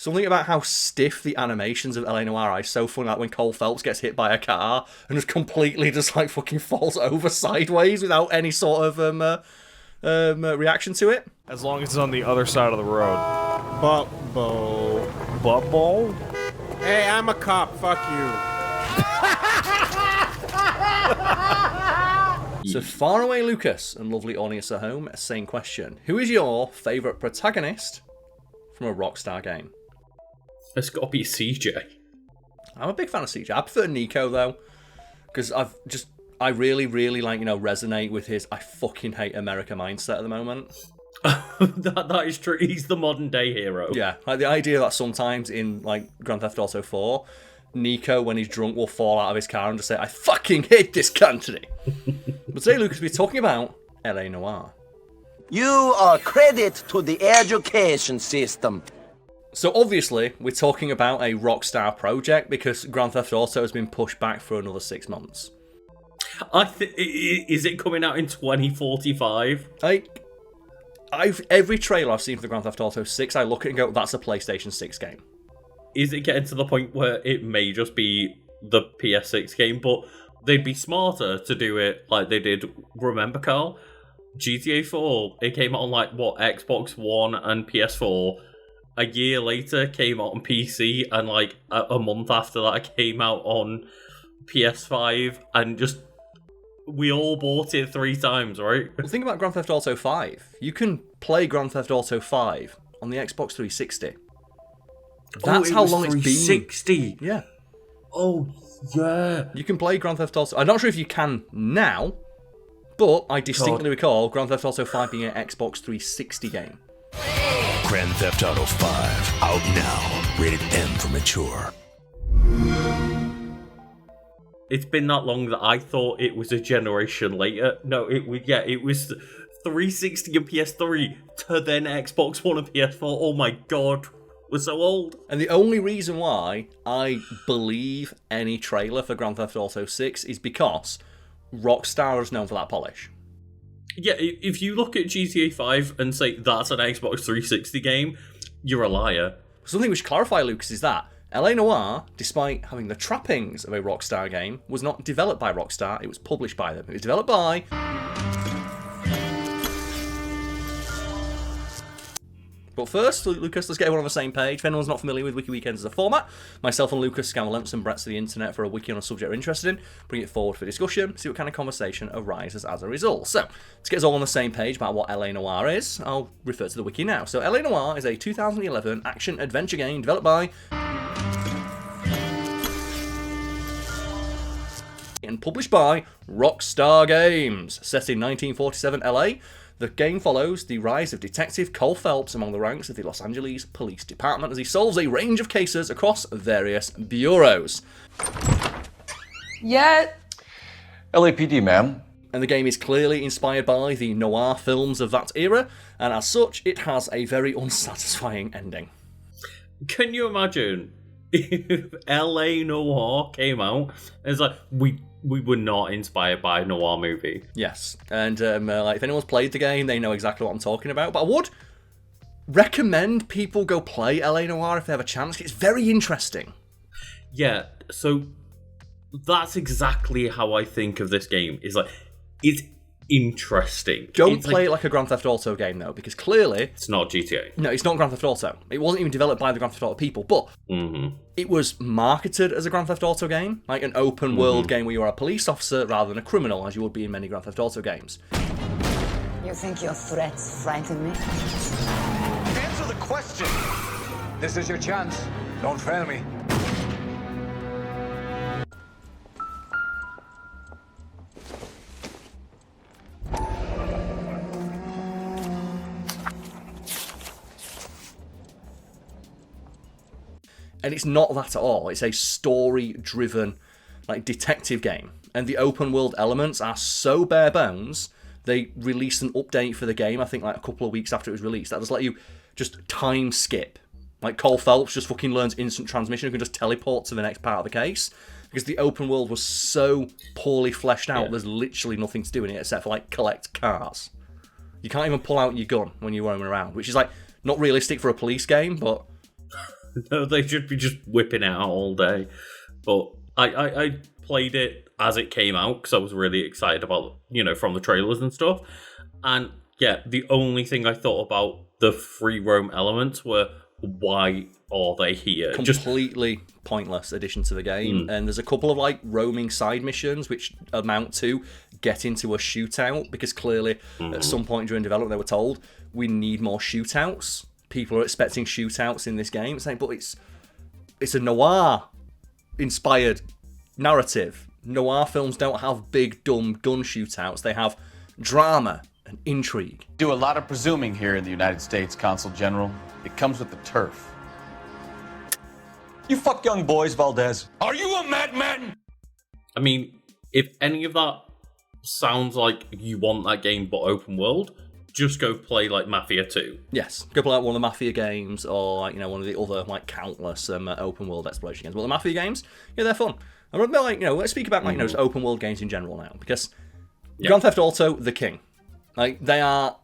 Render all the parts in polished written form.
Something about how stiff the animations of LA Noire are is so funny. Like when Cole Phelps gets hit by a car and just completely just like fucking falls over sideways without any sort of reaction to it. As long as it's on the other side of the road. Bubbo. Bubble? Hey, I'm a cop. Fuck you. So faraway Lucas and lovely audience at home, same question. Who is your favourite protagonist from a Rockstar game? It's got to be CJ. I'm a big fan of CJ. I prefer Nico though, because I really, really like, resonate with his I fucking hate America mindset at the moment. that is true. He's the modern day hero. Yeah, like the idea that sometimes in like Grand Theft Auto 4, Nico, when he's drunk, will fall out of his car and just say, I fucking hate this country. But today, Lucas, we're talking about LA Noire. You are credit to the education system. So obviously, we're talking about a Rockstar project because Grand Theft Auto has been pushed back for another 6 months. Is it coming out in 2045? Every trailer I've seen for the Grand Theft Auto 6, I look at it and go, that's a PlayStation 6 game. Is it getting to the point where it may just be the PS6 game, but they'd be smarter to do it like they did, remember, Carl? GTA 4, it came out on Xbox One and PS4. A year later, came out on PC, and a month after that, it came out on PS5, and just we all bought it 3 times, right? Well, think about Grand Theft Auto 5. You can play Grand Theft Auto 5 on the Xbox 360. That's how long it's been. 360. Yeah. Oh, yeah. You can play Grand Theft Auto. I'm not sure if you can now, but I distinctly recall Grand Theft Auto 5 being an Xbox 360 game. Grand Theft Auto 5, out now. Rated M for mature. It's been that long that I thought it was a generation later. No, it was 360 and PS3 to then Xbox One and PS4. Oh my god, we're so old. And the only reason why I believe any trailer for Grand Theft Auto 6 is because Rockstar is known for that polish. Yeah, if you look at GTA 5 and say that's an Xbox 360 game, you're a liar. Something we should clarify, Lucas, is that LA Noire, despite having the trappings of a Rockstar game, was not developed by Rockstar, it was published by them. It was developed by... But first, Lucas, let's get everyone on the same page. If anyone's not familiar with Wiki Weekends as a format, myself and Lucas scan the lengths and breadths of the internet for a wiki on a subject we're interested in, bring it forward for discussion, see what kind of conversation arises as a result. So, to get us all on the same page about what LA Noire is, I'll refer to the wiki now. So, LA Noire is a 2011 action-adventure game developed by... and published by Rockstar Games. Set in 1947 LA, the game follows the rise of Detective Cole Phelps among the ranks of the Los Angeles Police Department as he solves a range of cases across various bureaus. Yeah. LAPD, ma'am. And the game is clearly inspired by the noir films of that era, and as such, it has a very unsatisfying ending. Can you imagine if LA Noire came out and it's like, we were not inspired by a noir movie? Yes, and if anyone's played the game, they know exactly what I'm talking about. But I would recommend people go play LA Noire if they have a chance. It's very interesting. Yeah, so that's exactly how I think of this game. It's like, it's interesting. Don't play it like a Grand Theft Auto game, though, because clearly... It's not GTA. No, it's not Grand Theft Auto. It wasn't even developed by the Grand Theft Auto people, but it was marketed as a Grand Theft Auto game, like an open-world game where you are a police officer rather than a criminal, as you would be in many Grand Theft Auto games. You think your threats frighten me? Answer the question! This is your chance. Don't fail me. And it's not that at all. It's a story-driven, detective game. And the open-world elements are so bare bones, they released an update for the game, I think, a couple of weeks after it was released. That just let you just time skip. Like, Cole Phelps just fucking learns instant transmission and can just teleport to the next part of the case. Because the open world was so poorly fleshed out, there's literally nothing to do in it except for, collect cars. You can't even pull out your gun when you're roaming around, which is, not realistic for a police game, but... No, they should be just whipping it out all day. But I played it as it came out because I was really excited about, from the trailers and stuff. And yeah, the only thing I thought about the free roam elements were, why are they here? Completely pointless addition to the game. And there's a couple of like roaming side missions which amount to get into a shootout, because clearly at some point during development they were told we need more shootouts. People are expecting shootouts in this game. It's like, but it's a noir inspired narrative. Noir films don't have big dumb gun shootouts. They have drama and intrigue. Do a lot of presuming here in the United States, Consul General. It comes with the turf. You fuck young boys, Valdez. Are you a madman? I mean, if any of that sounds like you want that game but open world, just go play like Mafia 2. Yes, go play like one of the Mafia games, or like, one of the other like countless open world exploration games. But the Mafia games, they're fun. I'm a bit like, let's speak about like just open world games in general now, because Grand Theft Auto, the king. Like, they are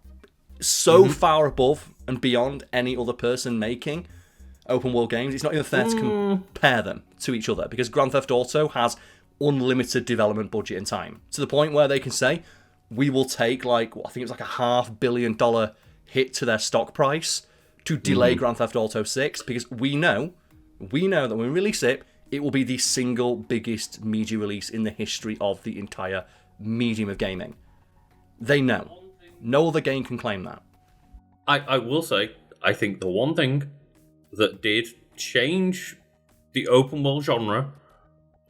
so far above and beyond any other person making open world games. It's not even fair to compare them to each other, because Grand Theft Auto has unlimited development budget and time, to the point where they can say, we will take like, I think it's like $500 million hit to their stock price to delay Grand Theft Auto 6, because we know that when we release it, it will be the single biggest media release in the history of the entire medium of gaming. They know. No other game can claim that. I will say, I think the one thing that did change the open world genre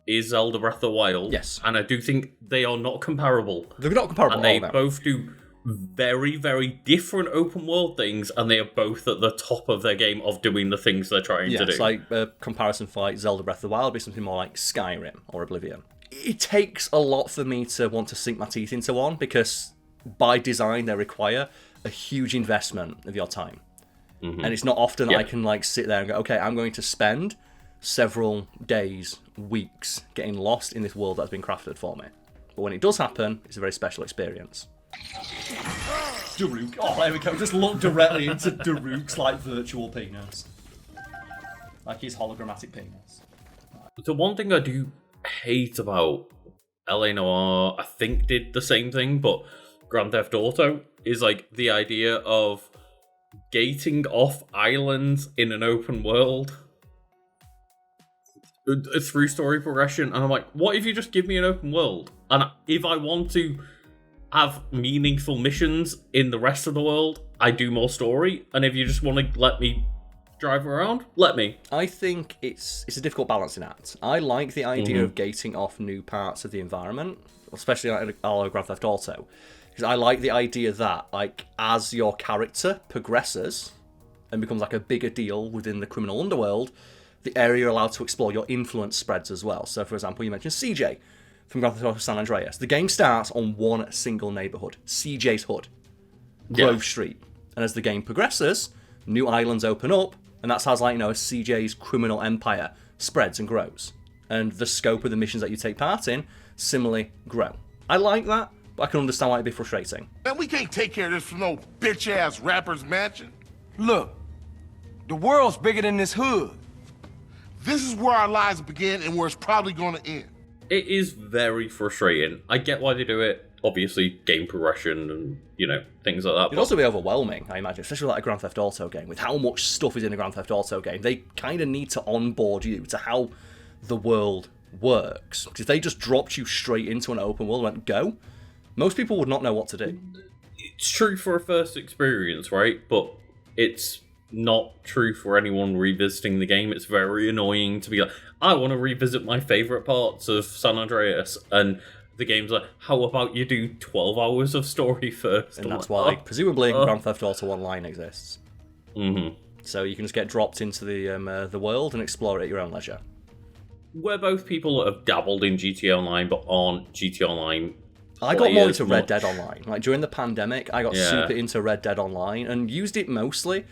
is Zelda Breath of the Wild. Yes. And I do think they are not comparable. They're not comparable and they at all, no. both do very, very different open world things, and they are both at the top of their game of doing the things they're trying to do. It's like a comparison for like Zelda Breath of the Wild would be something more like Skyrim or Oblivion. It takes a lot for me to want to sink my teeth into one, because by design they require a huge investment of your time. And it's not often I can like sit there and go, okay, I'm going to spend several days, weeks getting lost in this world that's been crafted for me. But when it does happen, it's a very special experience. Daruk. Oh, there we go. Just look directly into Daruk's like virtual penis. Like his hologrammatic penis. The one thing I do hate about LA Noire, I think did the same thing, but Grand Theft Auto, is like the idea of gating off islands in an open world through story progression. And I'm like, what if you just give me an open world? And if I want to have meaningful missions in the rest of the world, I do more story. And if you just want to let me drive around, let me. I think it's a difficult balancing act. I like the idea of gating off new parts of the environment, especially like Grand Theft Auto, because I like the idea that like as your character progresses and becomes like a bigger deal within the criminal underworld, the area you're allowed to explore, your influence spreads as well. So for example, you mentioned CJ from Grand Theft Auto San Andreas. The game starts on one single neighborhood, CJ's Hood, Grove Street. And as the game progresses, new islands open up, and that's how, like, as CJ's criminal empire spreads and grows. And the scope of the missions that you take part in similarly grow. I like that, but I can understand why it'd be frustrating. Man, we can't take care of this from no bitch-ass rapper's mansion. Look, the world's bigger than this hood. This is where our lives begin and where it's probably going to end. It is very frustrating. I get why they do it. Obviously, game progression and, things like that. It'd also be overwhelming, I imagine, especially like a Grand Theft Auto game. With how much stuff is in a Grand Theft Auto game, they kind of need to onboard you to how the world works. Because if they just dropped you straight into an open world and went, go, most people would not know what to do. It's true for a first experience, right? But it's not true for anyone revisiting the game. It's very annoying to be like, I want to revisit my favourite parts of San Andreas, and the game's like, how about you do 12 hours of story first? And that's why, presumably, Grand Theft Auto Online exists. So you can just get dropped into the world and explore it at your own leisure. We're both people that have dabbled in GTA Online, but aren't GTA Online. I got more into Red Dead Online. Like, during the pandemic, I got super into Red Dead Online and used it mostly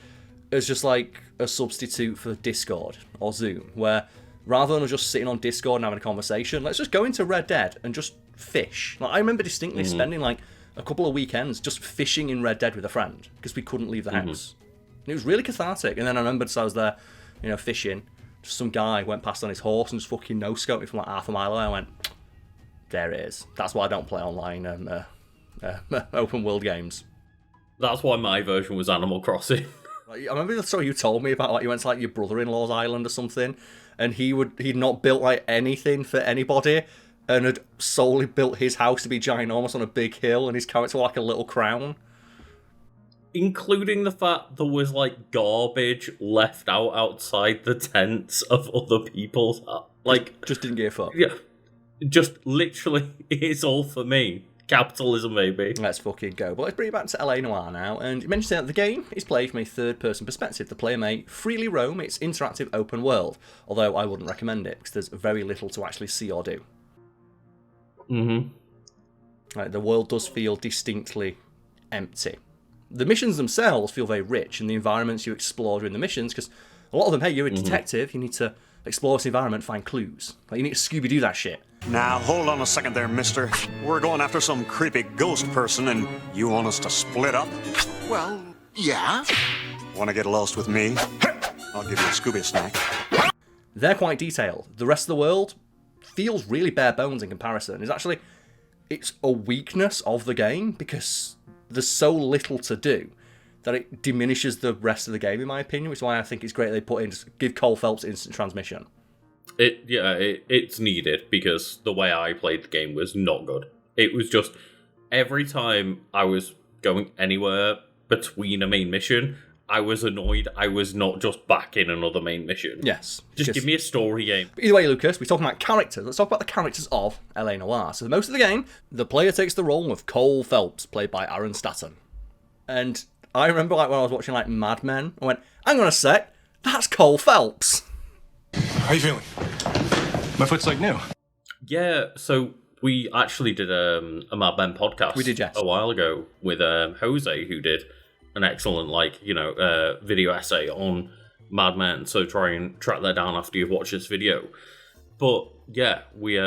as just like a substitute for Discord or Zoom, where rather than just sitting on Discord and having a conversation, let's just go into Red Dead and just fish. Like, I remember distinctly spending like a couple of weekends just fishing in Red Dead with a friend because we couldn't leave the house. And it was really cathartic. And then I remembered, so I was there fishing. Just some guy went past on his horse and just fucking no-scoped me from like half a mile away. I went, there it is. That's why I don't play online open world games. That's why my version was Animal Crossing. I remember the story you told me about, like, you went to like your brother-in-law's island or something, and he'd not built like anything for anybody, and had solely built his house to be ginormous on a big hill, and his character wore like a little crown. Including the fact there was like garbage left outside the tents of other people's, like, just didn't give a fuck. Yeah, just literally, it's all for me. Capitalism, maybe. Let's fucking go. But let's bring it back to LA Noire now. And you mentioned that the game is played from a third-person perspective. The player may freely roam its interactive open world, although I wouldn't recommend it because there's very little to actually see or do. Like, the world does feel distinctly empty. The missions themselves feel very rich, and the environments you explore during the missions, because a lot of them, hey, you're a detective, you need to explore this environment, find clues. Like, you need to Scooby-Doo that shit. Now, hold on a second there, mister. We're going after some creepy ghost person, and you want us to split up? Well, yeah. Want to get lost with me? I'll give you a Scooby snack. They're quite detailed. The rest of the world feels really bare bones in comparison. It's a weakness of the game, because there's so little to do that it diminishes the rest of the game, in my opinion, which is why I think it's great they put in, give Cole Phelps instant transmission. It's needed, because the way I played the game was not good. It was just, every time I was going anywhere between a main mission, I was annoyed I was not just back in another main mission. Yes. Just give me a story game. But either way, Lucas, we're talking about characters. Let's talk about the characters of LA Noire. So most of the game, the player takes the role of Cole Phelps, played by Aaron Staton. And I remember, like, when I was watching like Mad Men, I went, hang on a sec, that's Cole Phelps. How you feeling? My foot's like new. Yeah, so we actually did a Mad Men podcast. We did, yes. A while ago with Jose, who did an excellent, video essay on Mad Men. So try and track that down after you've watched this video. But yeah, we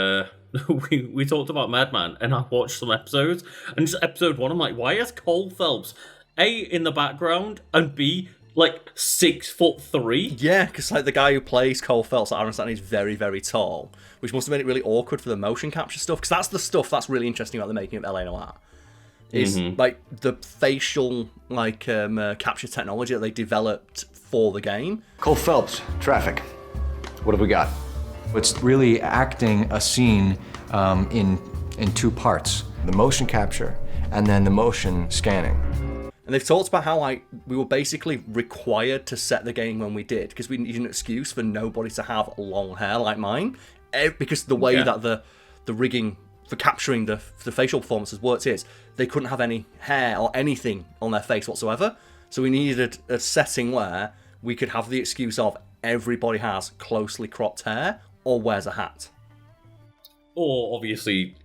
we talked about Mad Men, and I watched some episodes, and just episode 1, I'm like, why is Cole Phelps A in the background and B like 6'3"? Yeah, because like the guy who plays Cole Phelps, Aaron Staton, is very, very tall, which must have made it really awkward for the motion capture stuff. Because that's the stuff that's really interesting about the making of LA Noire. Is like the facial capture technology that they developed for the game. Cole Phelps, Traffic. What have we got? It's really acting a scene in two parts: the motion capture and then the motion scanning. And they've talked about how we were basically required to set the game when we did, because we needed an excuse for nobody to have long hair like mine, because the way that the rigging for capturing the facial performances worked is they couldn't have any hair or anything on their face whatsoever. So we needed a setting where we could have the excuse of everybody has closely cropped hair or wears a hat. Or obviously,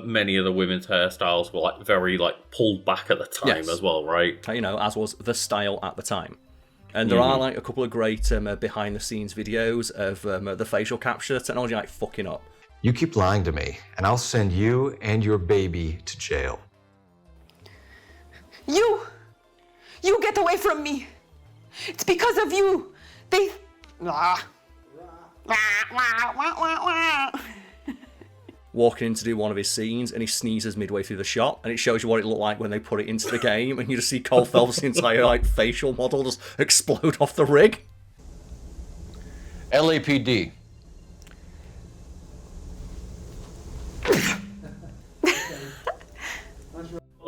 many of the women's hairstyles were very pulled back at the time as well, right? As was the style at the time. And there are a couple of great behind the scenes videos of the facial capture technology fucking up. You keep lying to me, and I'll send you and your baby to jail. You get away from me. It's because of you. They... Walking in to do one of his scenes, and he sneezes midway through the shot, and it shows you what it looked like when they put it into the game, and you just see Cole Phelps' entire facial model just explode off the rig. LAPD.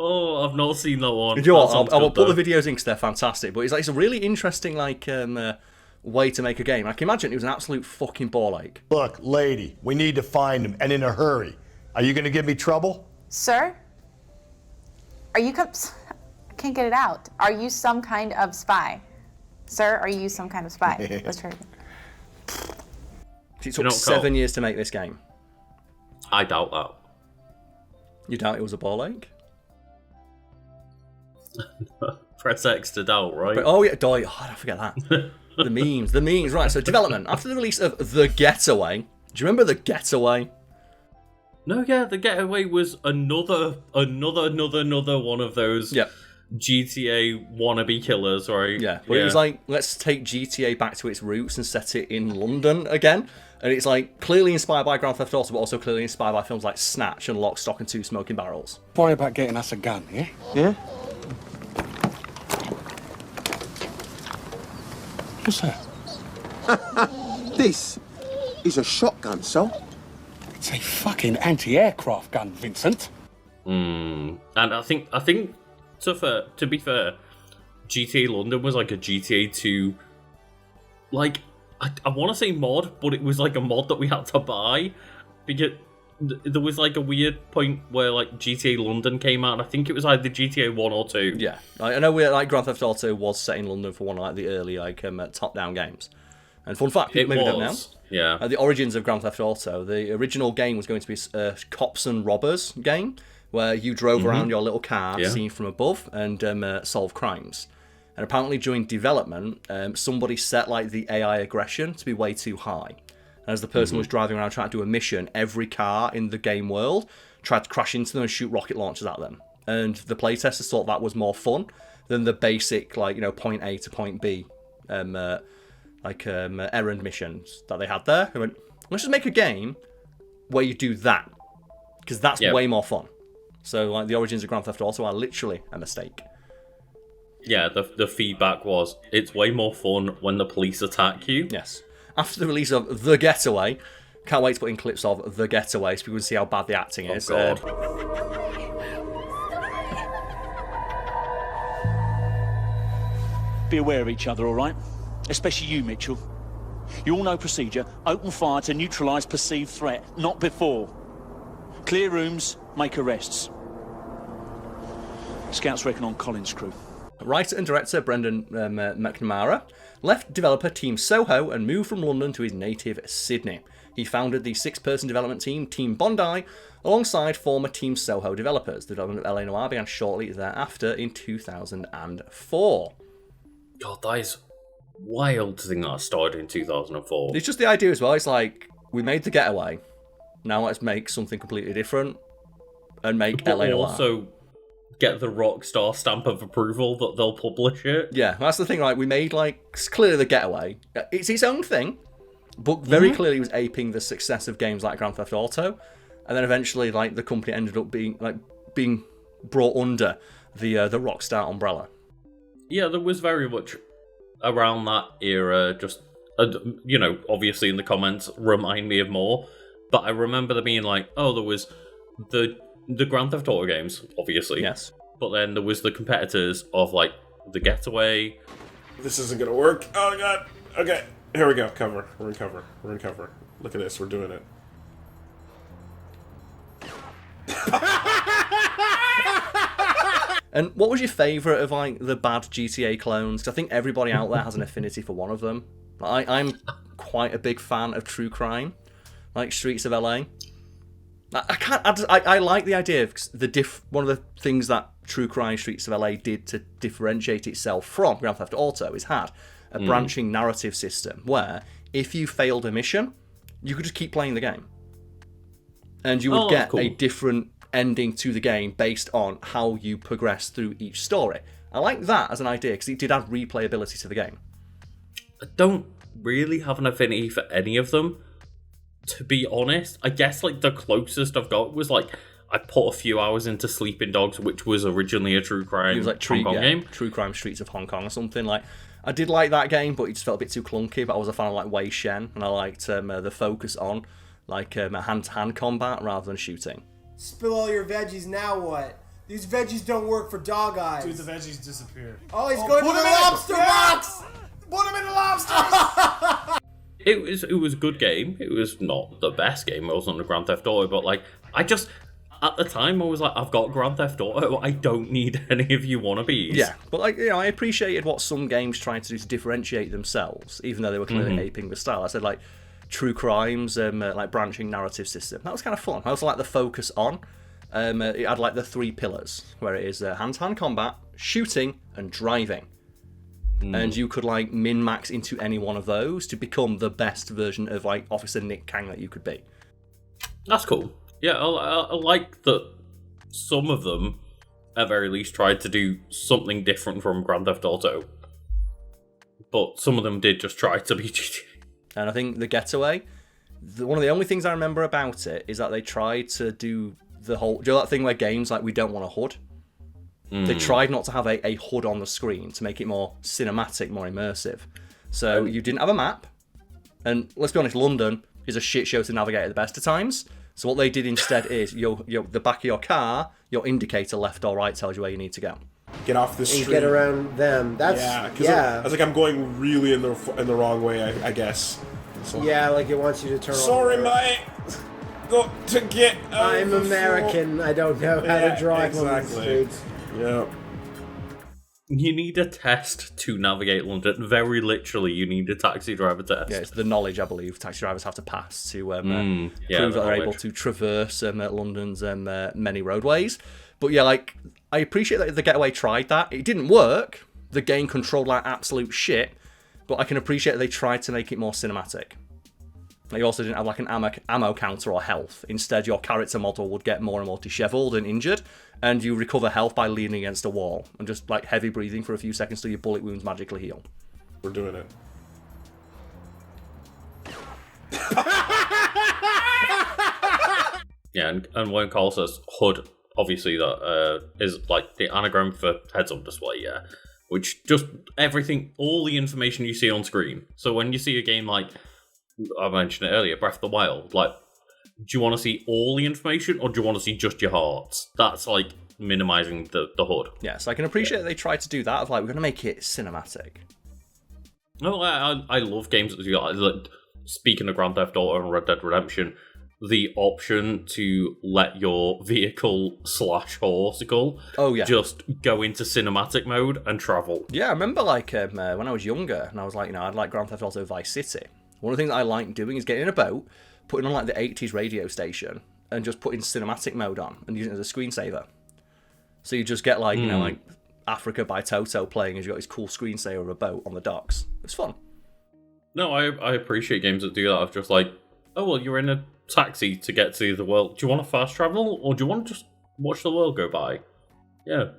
Oh, I've not seen that one. You know what? I'll put the videos in because they're fantastic. But it's a really interesting way to make a game. I can imagine it was an absolute fucking ball ache. Look, lady, we need to find him, and in a hurry. Are you going to give me trouble? Sir? Are you... I can't get it out. Are you some kind of spy? Sir, are you some kind of spy? Let's try again. It took 7 years to make this game. I doubt that. You doubt it was a ball ache? Press X to doubt, right? But, don't forget that. The memes, right. So development. After the release of The Getaway, do you remember The Getaway? No, yeah, The Getaway was another one of those GTA wannabe killers, right? Yeah, but it was like, let's take GTA back to its roots and set it in London again. And it's like clearly inspired by Grand Theft Auto, but also clearly inspired by films like Snatch and Lock, Stock and Two Smoking Barrels. Worry about getting us a gun, yeah? Yeah? What's that? This is a shotgun, so? It's a fucking anti-aircraft gun, Vincent. And I think to be fair, GTA London was like a GTA 2, like, I want to say mod, but it was like a mod that we had to buy, because there was like a weird point where like GTA London came out, and I think it was either GTA 1 or 2. Yeah, I know like Grand Theft Auto was set in London for one of like the early like top-down games. And fun fact, people maybe don't know. Yeah. The origins of Grand Theft Auto, the original game was going to be a cops and robbers game, where you drove around your little car, seen from above, and solve crimes. And apparently during development, somebody set like the AI aggression to be way too high. And as the person was driving around trying to do a mission, every car in the game world tried to crash into them and shoot rocket launchers at them. And the playtesters thought that was more fun than the basic, like, you know, point A to point B, errand missions that they had there. They went, let's just make a game where you do that, because that's way more fun. So, like, the origins of Grand Theft Auto are literally a mistake. Yeah, the feedback was, it's way more fun when the police attack you. Yes. After the release of The Getaway, can't wait to put in clips of The Getaway so people can see how bad the acting is. God. Be aware of each other, all right? Especially you, Mitchell. You all know procedure. Open fire to neutralise perceived threat, not before. Clear rooms, make arrests. Scouts reckon on Collins' crew. Writer and director Brendan McNamara left developer Team Soho and moved from London to his native Sydney. He founded the 6-person development team, Team Bondi, alongside former Team Soho developers. The development of LA Noire began shortly thereafter in 2004. God, that is wild to think that started in 2004. It's just the idea as well. It's like, we made The Getaway, now let's make something completely different and make But LA Noire. also get the Rockstar stamp of approval that they'll publish it. Yeah, that's the thing, like, we made, like, clearly The Getaway. It's its own thing, but very clearly it was aping the success of games like Grand Theft Auto, and then eventually, like, the company ended up being brought under the Rockstar umbrella. Yeah, there was very much around that era, just, you know, obviously in the comments, remind me of more, but I remember there being like, oh, there was the Grand Theft Auto games, obviously. Yes. But then there was the competitors of, like, The Getaway. This isn't gonna work. Oh, God. Okay, here we go. Cover. We're in cover. We're in cover. Look at this. We're doing it. And what was your favourite of, like, the bad GTA clones? 'Cause I think everybody out there has an affinity for one of them. I'm quite a big fan of true crime, like Streets of LA. I like the idea of one of the things that True Crime Streets of LA did to differentiate itself from Grand Theft Auto is had a branching narrative system where if you failed a mission, you could just keep playing the game. And you would get a different ending to the game based on how you progress through each story. I like that as an idea because it did add replayability to the game. I don't really have an affinity for any of them, to be honest. I guess like the closest I've got was like I put a few hours into Sleeping Dogs, which was originally a true crime It was like Hong Kong game. True Crime Streets of Hong Kong or something. Like, I did like that game, but it just felt a bit too clunky. But I was a fan of like Wei Shen, and I liked the focus on like hand-to-hand combat rather than shooting. Spill all your veggies, now what? These veggies don't work for dog eyes. Dude, the veggies disappeared. Oh, he's going to the lobster box! Put him in the lobsters! It was a good game. It was not the best game. It wasn't a Grand Theft Auto, but like I just at the time I was like, I've got Grand Theft Auto. I don't need any of you wannabes. Yeah, but like I appreciated what some games tried to do to differentiate themselves, even though they were clearly aping the style. I said like True Crimes, like branching narrative system. That was kind of fun. I also like the focus on. It had like the 3 pillars where it is hand-to-hand combat, shooting, and driving. And you could like min-max into any one of those to become the best version of like Officer Nick Kang that you could be. That's cool. Yeah, I like that some of them at very least, tried to do something different from Grand Theft Auto. But some of them did just try to be GTA. And I think The Getaway, one of the only things I remember about it is that they tried to do the whole... Do you know that thing where games like, we don't want a HUD? They tried not to have a HUD on the screen to make it more cinematic, more immersive. So you didn't have a map. And let's be honest, London is a shit show to navigate at the best of times. So what they did instead is the back of your car, your indicator left or right tells you where you need to go. Get off the street. And get around them. That's I was like, I'm going really in the wrong way, I guess. So, yeah, like it wants you to turn. Sorry, mate. Got to get. I'm American. I don't know how to drive on the streets. Yeah. You need a test to navigate London. Very literally, you need a taxi driver test. Yeah, it's the knowledge, I believe, taxi drivers have to pass to prove the that they're able knowledge. to traverse London's many roadways. But yeah, like, I appreciate that The Getaway tried that. It didn't work. The game controlled like absolute shit. But I can appreciate that they tried to make it more cinematic. You also didn't have like an ammo counter or health. Instead, your character model would get more and more disheveled and injured, and you recover health by leaning against a wall and just like heavy breathing for a few seconds till your bullet wounds magically heal. We're doing it. Yeah, and when Carl says HUD, obviously that is like the anagram for heads up display, yeah. Which just everything, all the information you see on screen. So when you see a game like, I mentioned it earlier, Breath of the Wild, like, do you want to see all the information or do you want to see just your hearts? That's like minimizing the HUD. Yes, I can appreciate that they tried to do that, of like, we're going to make it cinematic. No, I love games that do that. Like, speaking of Grand Theft Auto and Red Dead Redemption, the option to let your vehicle / horsicle just go into cinematic mode and travel. Yeah, I remember like when I was younger and I was like, you know, I'd like Grand Theft Auto Vice City. One of the things that I like doing is getting in a boat, putting on like the 80s radio station and just putting cinematic mode on and using it as a screensaver. So you just get like, you know, like Africa by Toto playing as you got this cool screensaver of a boat on the docks. It's fun. No, I appreciate games that do that. Of just like, oh, well, you're in a taxi to get to the world. Do you want to fast travel or do you want to just watch the world go by? Yeah.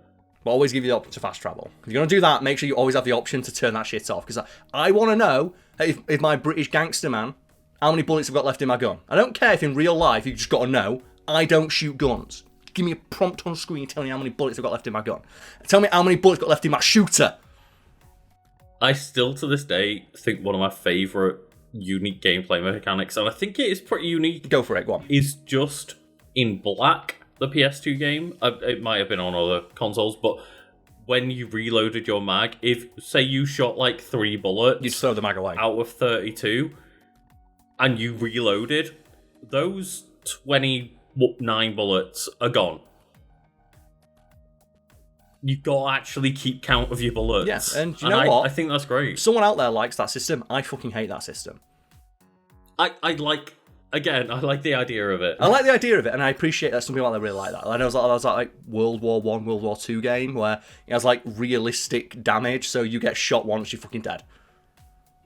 But always give you the option to fast travel. If you're going to do that, make sure you always have the option to turn that shit off. Because I want to know if my British gangster man, how many bullets I've got left in my gun. I don't care if in real life you just got to know, I don't shoot guns. Give me a prompt on screen telling me how many bullets I've got left in my gun. Tell me how many bullets I've got left in my shooter. I still, to this day, think one of my favourite unique gameplay mechanics, and I think it is pretty unique. Go for it, go on. Is just in Black, the PS2 game. It might have been on other consoles, but when you reloaded your mag, if, say, you shot like 3 bullets... You'd throw the mag away. ...out of 32, and you reloaded, those 29 bullets are gone. You've got to actually keep count of your bullets. Yes, and you know what? I think that's great. Someone out there likes that system. I fucking hate that system. I like the idea of it. I like the idea of it, and I appreciate that some people out there really like that. I know there was like World War I, World War II game where it has like realistic damage, so you get shot once, you're fucking dead.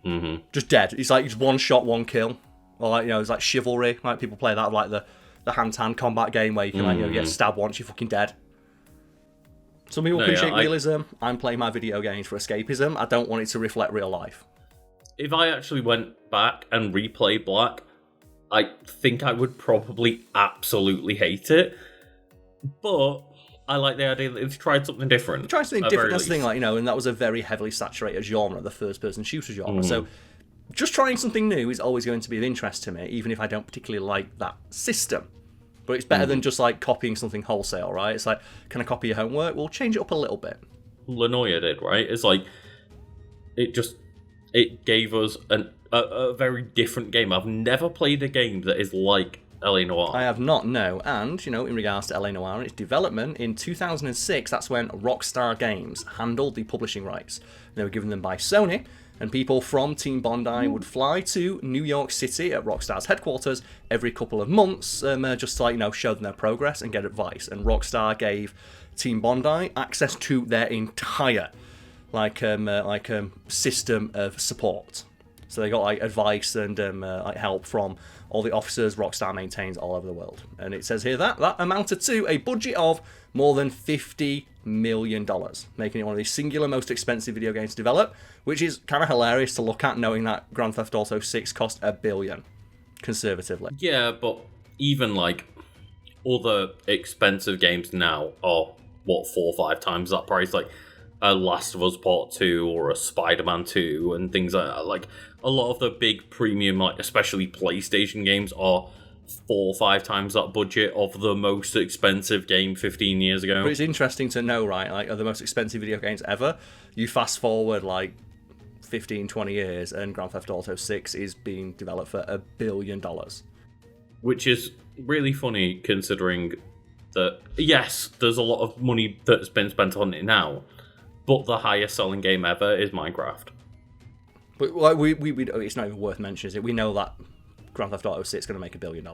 Mm-hmm. Just dead. It's like just one shot, one kill. Or like, you know, it's like Chivalry. Like people play that, like the hand-to-hand combat game where you can like, you know, get stabbed once, you're fucking dead. Some people appreciate realism. I'm playing my video games for escapism. I don't want it to reflect real life. If I actually went back and replayed Black, I think I would probably absolutely hate it. But I like the idea that they've tried something different. Try something different. That's the thing, like, you know, and that was a very heavily saturated genre, the first-person shooter genre. So just trying something new is always going to be of interest to me, even if I don't particularly like that system. But it's better than just like copying something wholesale, right? It's like, can I copy your homework? We'll change it up a little bit. Lanoia did, right? It's like, it gave us a very different game. I've never played a game that is like L.A. Noire. I have not, no. And, you know, in regards to L.A. Noire and its development, in 2006, that's when Rockstar Games handled the publishing rights. They were given them by Sony, and people from Team Bondi would fly to New York City at Rockstar's headquarters every couple of months, just to, like, you know, show them their progress and get advice. And Rockstar gave Team Bondi access to their entire system of support. So they got like advice and like help from all the officers Rockstar maintains all over the world. And it says here that amounted to a budget of more than $50 million, making it one of the singular most expensive video games to develop, which is kind of hilarious to look at, knowing that Grand Theft Auto 6 cost $1 billion, conservatively. Yeah, but even like other expensive games now are, what, 4 or 5 times that price? Like a Last of Us Part 2 or a Spider-Man 2 and things like that. Like a lot of the big premium, like especially PlayStation games, are 4 or 5 times that budget of the most expensive game 15 years ago. But it's interesting to know, right, like, are the most expensive video games ever, you fast forward like 15, 20 years and Grand Theft Auto 6 is being developed for $1 billion. Which is really funny considering that, yes, there's a lot of money that's been spent on it now, but the highest selling game ever is Minecraft. But like, we it's not even worth mentioning, is it? We know that Grand Theft Auto 6 is going to make $1 billion.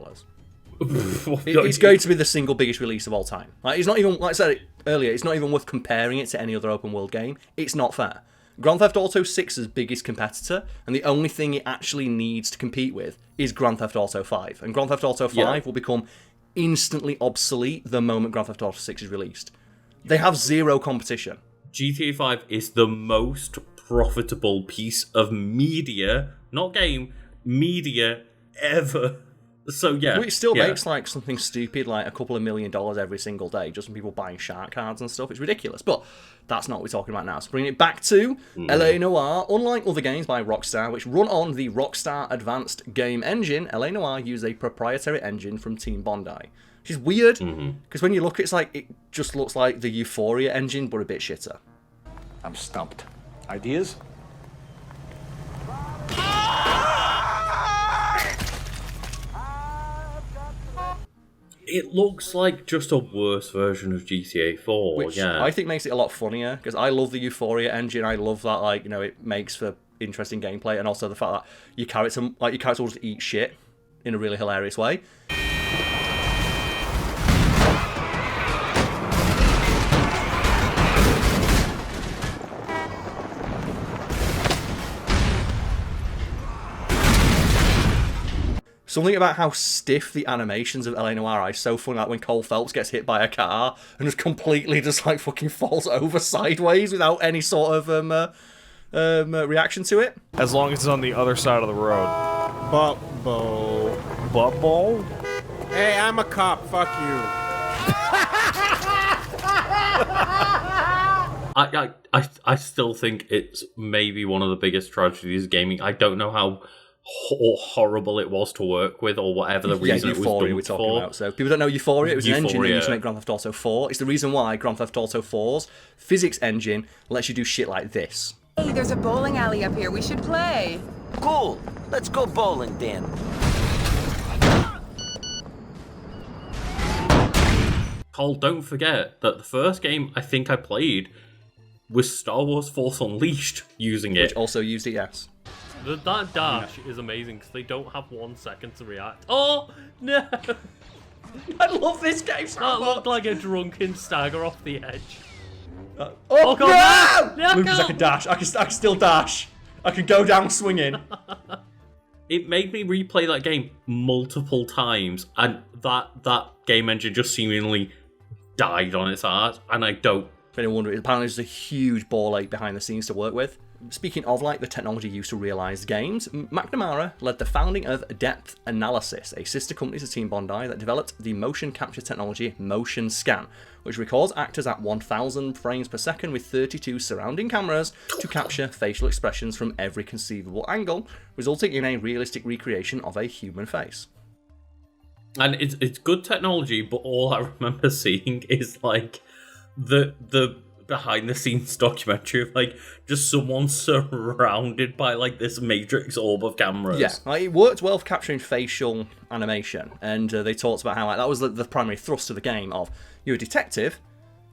It's going to be the single biggest release of all time. Like, it's not even, like I said earlier, it's not even worth comparing it to any other open world game. It's not fair. Grand Theft Auto 6's biggest competitor, and the only thing it actually needs to compete with, is Grand Theft Auto 5. And Grand Theft Auto 5 will become instantly obsolete the moment Grand Theft Auto 6 is released. They have zero competition. GTA 5 is the most profitable piece of media, not game, media ever. So yeah, But it still makes like something stupid like a couple of $1 million every single day just from people buying shark cards and stuff. It's ridiculous, but that's not what we're talking about now. So bringing it back to LA Noire, unlike other games by Rockstar, which run on the Rockstar Advanced Game Engine, LA Noire use a proprietary engine from Team Bondi. Which is weird, because when you look, it's like it just looks like the Euphoria engine, but a bit shitter. I'm stumped. Ideas? It looks like just a worse version of GTA 4, Which I think makes it a lot funnier, because I love the Euphoria engine. I love that, like, you know, it makes for interesting gameplay, and also the fact that your character will just eat shit in a really hilarious way. Something about how stiff the animations of LA Noire are is so funny. Like when Cole Phelps gets hit by a car and just completely just like fucking falls over sideways without any sort of reaction to it. As long as it's on the other side of the road. Bubble. Bubble? Hey, I'm a cop. Fuck you. I still think it's maybe one of the biggest tragedies of gaming. I don't know how horrible it was to work with, or whatever the reason it was done we're talking about. So people don't know Euphoria. It was an engine they used to make Grand Theft Auto 4. It's the reason why Grand Theft Auto 4's physics engine lets you do shit like this. Hey, there's a bowling alley up here. We should play. Cool. Let's go bowling then. Cole, don't forget that the first game I think I played was Star Wars Force Unleashed using it. Which also used it, yes. That dash is amazing because they don't have 1 second to react. Oh, no! I love this game so much. That looked like a drunken stagger off the edge. Oh, God, no! Lucas, I can dash. I can still dash. I can go down swinging. It made me replay that game multiple times, and that game engine just seemingly died on its ass, and I don't. If anyone wonders, apparently there's a huge ball ache behind the scenes to work with. Speaking of like the technology used to realise games, McNamara led the founding of Depth Analysis, a sister company to Team Bondi that developed the motion capture technology Motion Scan, which records actors at 1000 frames per second with 32 surrounding cameras to capture facial expressions from every conceivable angle, resulting in a realistic recreation of a human face. And it's good technology, but all I remember seeing is like the behind the scenes documentary of like just someone surrounded by like this matrix orb of cameras. Yeah, like, it worked well for capturing facial animation, and they talked about how like that was the primary thrust of the game. Of you're a detective,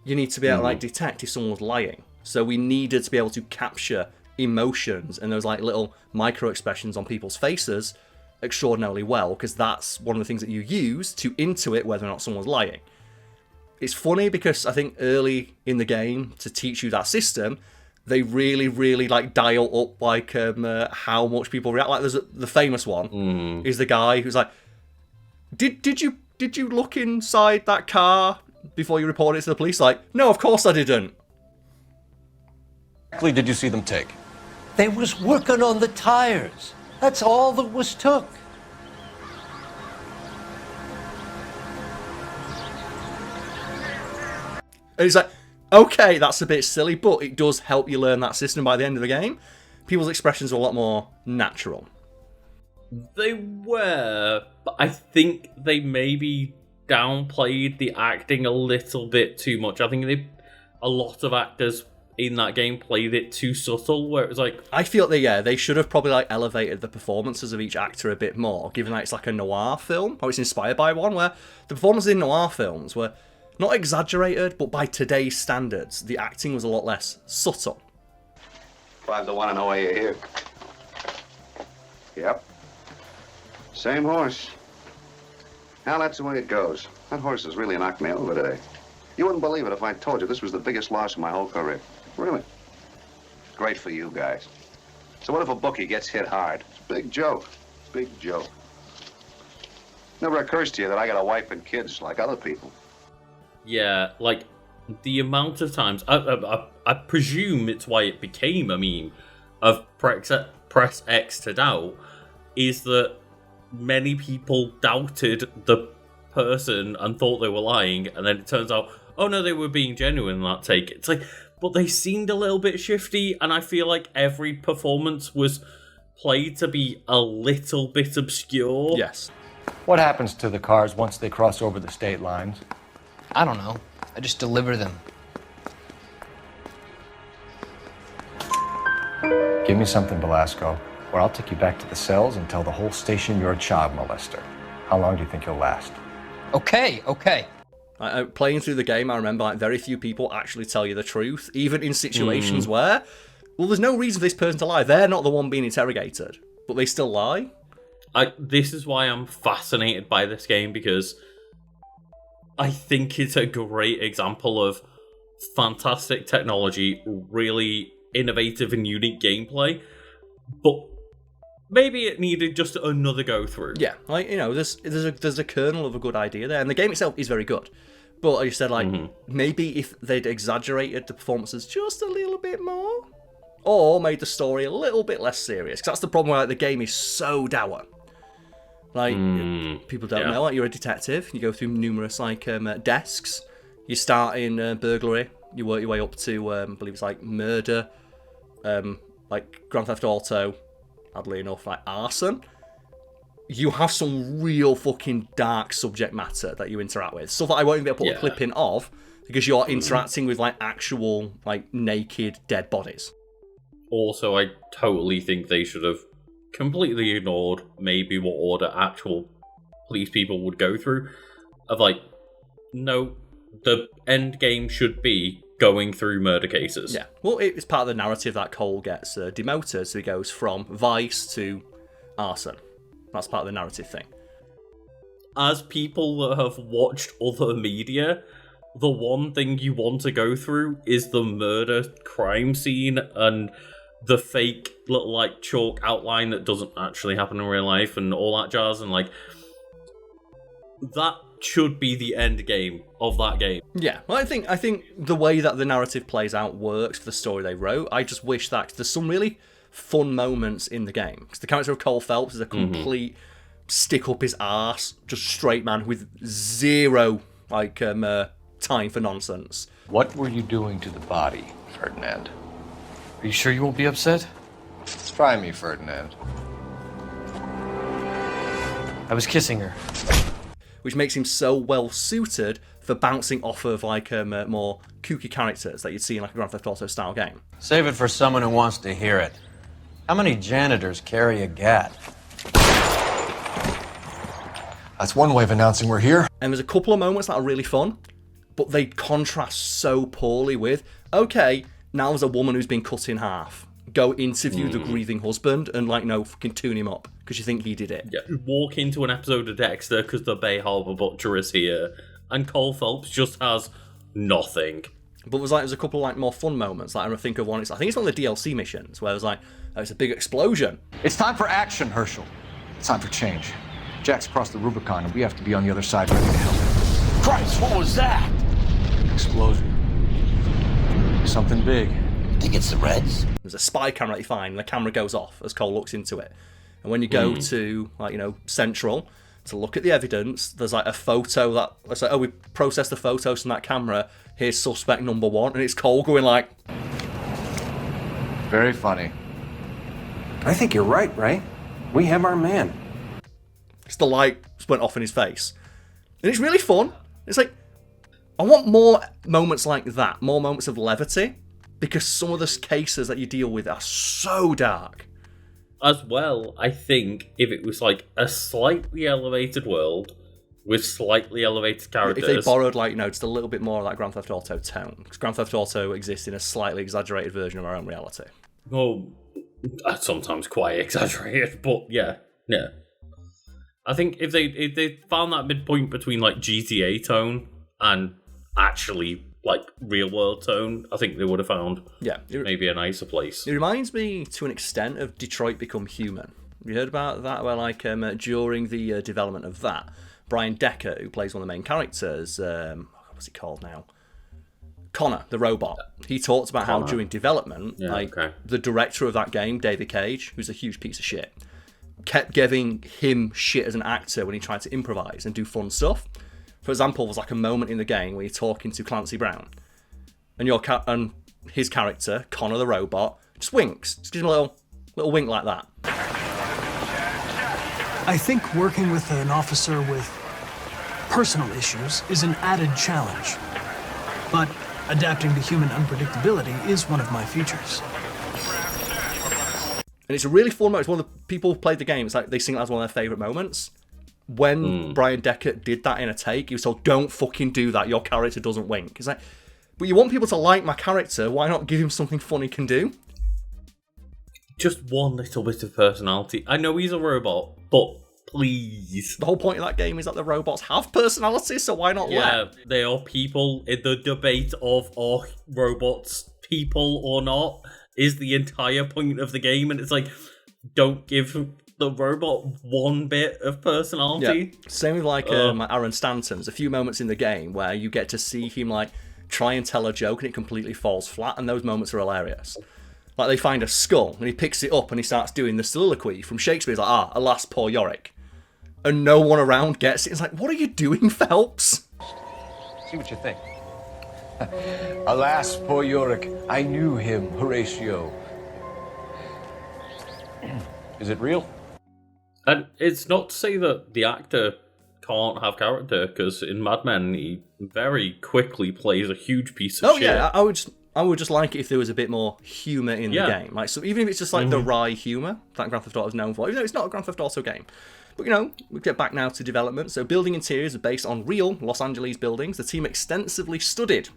you need to be able to like detect if someone was lying. So we needed to be able to capture emotions and those like little micro expressions on people's faces extraordinarily well, because that's one of the things that you use to intuit whether or not someone's lying. It's funny because I think early in the game, to teach you that system, they really, really like dial up like how much people react. Like there's the famous one is the guy who's like, did you look inside that car before you reported it to the police? Like, no, of course I didn't. Exactly did you see them take? They was working on the tires. That's all that was took. And he's like, okay, that's a bit silly, but it does help you learn that system by the end of the game. People's expressions are a lot more natural. They were, but I think they maybe downplayed the acting a little bit too much. I think a lot of actors in that game played it too subtle, where it was like... I feel that, they should have probably like elevated the performances of each actor a bit more, given that it's like a noir film, or it's inspired by one, where the performances in noir films were not exaggerated, but by today's standards, the acting was a lot less subtle. 5 to 1, I know why you're here. Yep. Same horse. Now that's the way it goes. That horse has really knocked me over today. You wouldn't believe it if I told you this was the biggest loss of my whole career. Really. Great for you guys. So what if a bookie gets hit hard? It's a big joke. Big joke. Never occurs to you that I got a wife and kids like other people. Yeah, like, the amount of times... I presume it's why it became a meme of Press X to doubt, is that many people doubted the person and thought they were lying, and then it turns out, oh no, they were being genuine in that take. It's like, but they seemed a little bit shifty, and I feel like every performance was played to be a little bit obscure. Yes. What happens to the cars once they cross over the state lines? I don't know. I just deliver them. Give me something, Velasco, or I'll take you back to the cells and tell the whole station you're a child molester. How long do you think you'll last? Okay. Playing through the game, I remember like very few people actually tell you the truth, even in situations where, well, there's no reason for this person to lie. They're not the one being interrogated, but they still lie. This is why I'm fascinated by this game, because I think it's a great example of fantastic technology, really innovative and unique gameplay, but maybe it needed just another go through. Yeah, like, you know, there's a kernel of a good idea there, and the game itself is very good. But like you said, like maybe if they'd exaggerated the performances just a little bit more, or made the story a little bit less serious, because that's the problem where like, the game is so dour. Like people don't know, like you're a detective, you go through numerous like desks. You start in burglary, you work your way up to I believe it's like murder, like Grand Theft Auto. Oddly enough, like arson. You have some real fucking dark subject matter that you interact with. Stuff that I won't even be able to put a clip in of, because you're interacting with like actual like naked dead bodies. Also, I totally think they should have completely ignored maybe what order actual police people would go through. Of like, no, the end game should be going through murder cases. Yeah, well, it's part of the narrative that Cole gets demoted, so he goes from vice to arson. That's part of the narrative thing. As people that have watched other media, the one thing you want to go through is the murder crime scene and the fake little like chalk outline that doesn't actually happen in real life and all that jazz, and like that should be the end game of that game. Yeah, well, I think the way that the narrative plays out works for the story they wrote. I just wish that there's some really fun moments in the game, because the character of Cole Phelps is a complete stick up his arse, just straight man with zero like time for nonsense. What were you doing to the body, Ferdinand? Are you sure you won't be upset? Try me, Ferdinand. I was kissing her. Which makes him so well suited for bouncing off of like more kooky characters that you'd see in like a Grand Theft Auto style game. Save it for someone who wants to hear it. How many janitors carry a gat? That's one way of announcing we're here. And there's a couple of moments that are really fun, but they contrast so poorly with, okay, now there's a woman who's been cut in half. Go interview the grieving husband and like, no, fucking tune him up because you think he did it. Yeah, walk into an episode of Dexter because the Bay Harbor Butcher is here, and Cole Phelps just has nothing. But there's a couple of like more fun moments. Like I think of one. I think it's one of the DLC missions where there's like it's a big explosion. It's time for action, Herschel. It's time for change. Jack's crossed the Rubicon, and we have to be on the other side ready to help him. Christ, what was that? Explosion. Something big. Think it's the Reds? There's a spy camera that you find, and the camera goes off as Cole looks into it. And when you go to Central to look at the evidence, there's like a photo that it's like, oh, we processed the photos from that camera. Here's suspect number 1, and it's Cole going like. Very funny. I think you're right, Ray. We have our man. Just the light just went off in his face, and it's really fun. It's like I want more moments like that, more moments of levity, because some of the cases that you deal with are so dark. As well, I think if it was like a slightly elevated world with slightly elevated characters, if they borrowed just a little bit more of that Grand Theft Auto tone, because Grand Theft Auto exists in a slightly exaggerated version of our own reality. Oh, sometimes quite exaggerated, but yeah. I think if they found that midpoint between like GTA tone and actually like real world tone, I think they would have found maybe a nicer place. It reminds me to an extent of Detroit Become Human. Have you heard about that? Where like during the development of that, Brian Decker, who plays one of the main characters, what's he called now? Connor, the robot. He talked about how during development, the director of that game, David Cage, who's a huge piece of shit, kept giving him shit as an actor when he tried to improvise and do fun stuff. For example, there's like a moment in the game where you're talking to Clancy Brown, and and his character, Connor the robot, just winks. Just gives him a little wink like that. I think working with an officer with personal issues is an added challenge. But adapting to human unpredictability is one of my features. And it's a really fun moment. It's one of the people who played the game, it's like they sing it as one of their favourite moments. When Brian Decker did that in a take, he was told, don't fucking do that, your character doesn't wink. It's like, but you want people to like my character, why not give him something fun he can do? Just one little bit of personality. I know he's a robot, but please. The whole point of that game is that the robots have personality, so why not let? They are people. In the debate of are robots people or not is the entire point of the game, and it's like, don't give the robot one bit of personality. Yeah. Same with like Aaron Stanton. There's a few moments in the game where you get to see him like try and tell a joke and it completely falls flat, and those moments are hilarious. Like they find a skull and he picks it up and he starts doing the soliloquy from Shakespeare. He's like, alas, poor Yorick. And no one around gets it. It's like, what are you doing, Phelps? See what you think. Alas, poor Yorick, I knew him, Horatio. Is it real? And it's not to say that the actor can't have character, because in Mad Men he very quickly plays a huge piece of shit. Yeah, I would just like it if there was a bit more humour in the game. Like, so even if it's just like the wry humour that Grand Theft Auto is known for, even though it's not a Grand Theft Auto game. But we get back now to development. So building interiors are based on real Los Angeles buildings. The team extensively studied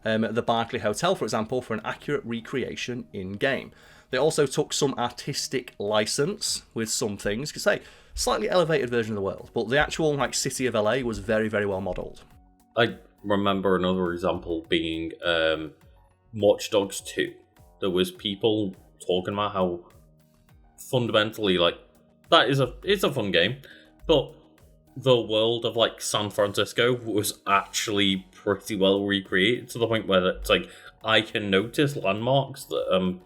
the Barclay Hotel, for example, for an accurate recreation in-game. They also took some artistic license with some things. You could say, slightly elevated version of the world. But the actual city of LA was very, very well modelled. I remember another example being Watch Dogs 2. There was people talking about how fundamentally, it's a fun game, but the world of San Francisco was actually pretty well recreated to the point where it's like I can notice landmarks that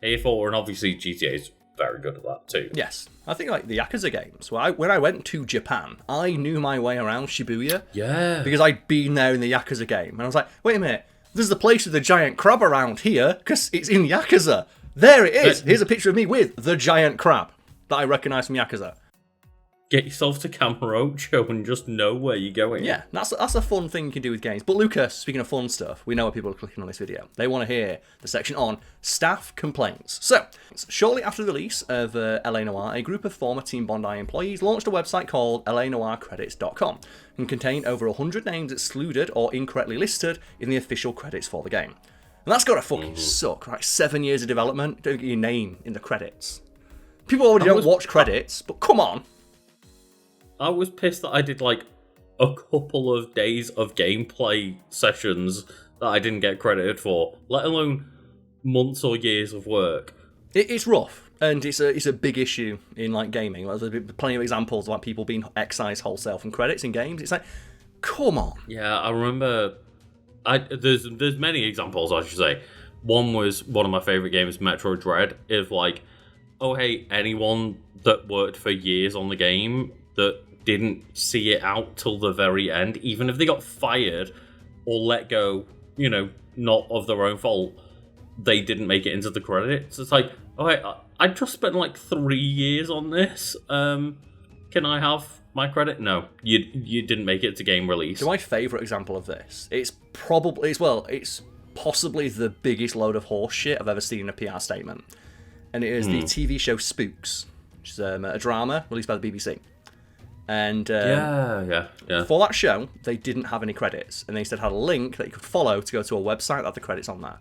here for, and obviously GTA is very good at that too. Yes, I think the Yakuza games. When I went to Japan, I knew my way around Shibuya. Yeah, because I'd been there in the Yakuza game, and I was like, wait a minute, there's the place with the giant crab around here because it's in Yakuza. There it is. Here's a picture of me with the giant crab that I recognise from Yakuza. Get yourself to Kamurocho and just know where you're going. Yeah, that's a fun thing you can do with games. But Lucas, speaking of fun stuff, we know what people are clicking on this video. They want to hear the section on staff complaints. So, shortly after the release of LA Noire, a group of former Team Bondi employees launched a website called LANoireCredits.com and contained over 100 names excluded or incorrectly listed in the official credits for the game. And that's got to fucking suck, right? 7 years of development, don't get your name in the credits. People already don't watch credits, but come on. I was pissed that I did a couple of days of gameplay sessions that I didn't get credited for, let alone months or years of work. It's rough, and it's a big issue in like gaming. There's plenty of examples of like people being excised wholesale from credits in games. It's like, come on. Yeah, I remember. There's many examples, I should say. One was one of my favorite games, Metroid Dread. Is like, oh hey, anyone that worked for years on the game that didn't see it out till the very end, even if they got fired or let go, you know, not of their own fault, they didn't make it into the credits. It's like, oh hey, I just spent like 3 years on this. Can I have my credit? No, you didn't make it to game release. So my favourite example of this, it's possibly the biggest load of horse shit I've ever seen in a PR statement. And it is the TV show Spooks, which is a drama released by the BBC. And for that show, they didn't have any credits, and they instead had a link that you could follow to go to a website that had the credits on there.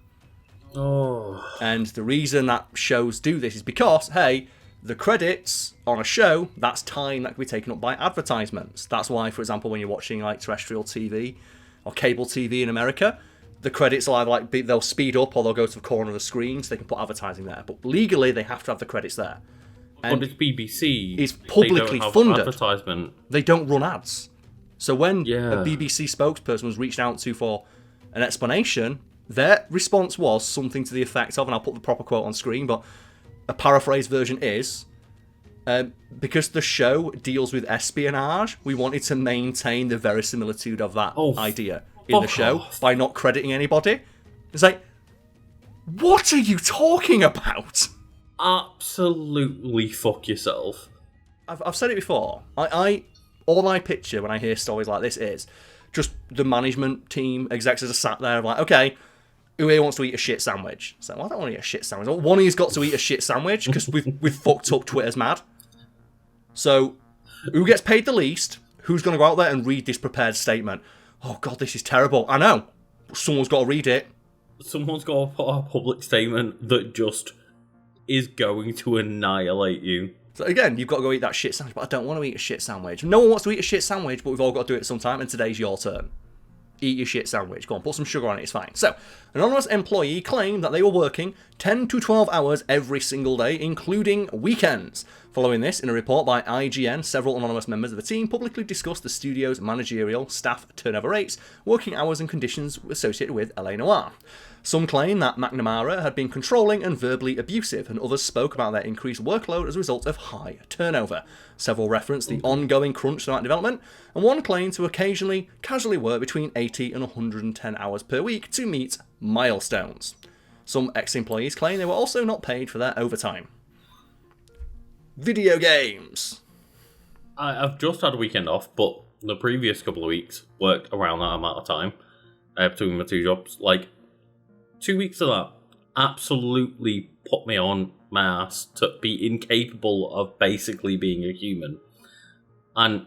Oh. And the reason that shows do this is because, hey, the credits on a show, that's time that can be taken up by advertisements. That's why, for example, when you're watching like terrestrial TV or cable TV in America, the credits will either they'll speed up or they'll go to the corner of the screen so they can put advertising there. But legally, they have to have the credits there. And but it's BBC. It's publicly funded. Advertisement. They don't run ads. So when a BBC spokesperson was reached out to for an explanation, their response was something to the effect of, and I'll put the proper quote on screen, but a paraphrased version is, because the show deals with espionage, we wanted to maintain the verisimilitude of that idea in the show by not crediting anybody. It's like, what are you talking about? Absolutely fuck yourself. I've said it before. All I picture when I hear stories like this is just the management team execs are sat there like, okay, who here wants to eat a shit sandwich? So I don't want to eat a shit sandwich. One of you's got to eat a shit sandwich because we've fucked up Twitter's mad. So who gets paid the least? Who's going to go out there and read this prepared statement? Oh god, this is terrible. I know. Someone's got to read it. Someone's got to put a public statement that just is going to annihilate you. So again, you've got to go eat that shit sandwich, but I don't want to eat a shit sandwich. No one wants to eat a shit sandwich, but we've all got to do it sometime, and today's your turn. Eat your shit sandwich. Go on, put some sugar on it, it's fine. So, an anonymous employee claimed that they were working 10 to 12 hours every single day, including weekends. Following this, in a report by IGN, several anonymous members of the team publicly discussed the studio's managerial staff turnover rates, working hours and conditions associated with LA Noire. Some claim that McNamara had been controlling and verbally abusive, and others spoke about their increased workload as a result of high turnover. Several referenced the ongoing crunch throughout development, and one claimed to occasionally casually work between 80 and 110 hours per week to meet milestones. Some ex-employees claim they were also not paid for their overtime. Video games. I've just had a weekend off, but the previous couple of weeks worked around that amount of time between my two jobs. Like, 2 weeks of that absolutely put me on my ass to be incapable of basically being a human. And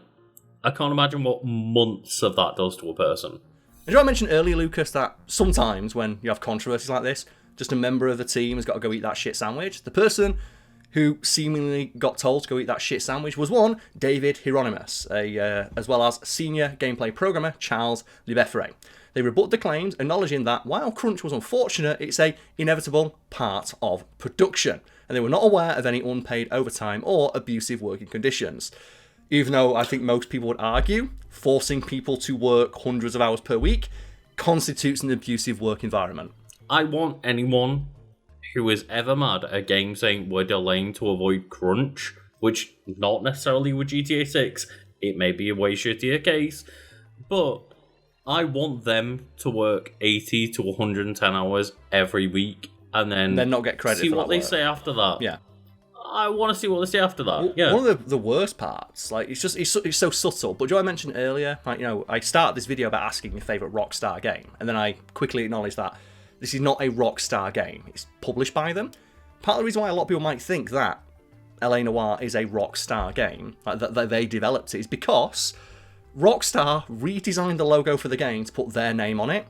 I can't imagine what months of that does to a person. Did I mention earlier, Lucas, that sometimes when you have controversies like this, just a member of the team has got to go eat that shit sandwich? The person who seemingly got told to go eat that shit sandwich was one, David Hieronymus, as well as senior gameplay programmer Charles Lebeffre. They rebut the claims, acknowledging that while crunch was unfortunate, it's a inevitable part of production, and they were not aware of any unpaid overtime or abusive working conditions. Even though I think most people would argue forcing people to work hundreds of hours per week constitutes an abusive work environment. I want anyone who is ever mad at a game saying we're delaying to avoid crunch, which not necessarily with GTA 6, it may be a way shittier case, but I want them to work 80 to 110 hours every week and then not get credit see for what that they work. say after that. Yeah. I want to see what they say after that. Yeah. One of the worst parts, like it's so subtle. But I mentioned earlier, like I started this video about asking your favorite Rockstar game, and then I quickly acknowledged that this is not a Rockstar game. It's published by them. Part of the reason why a lot of people might think that LA Noire is a Rockstar game, like that they developed it, is because Rockstar redesigned the logo for the game to put their name on it.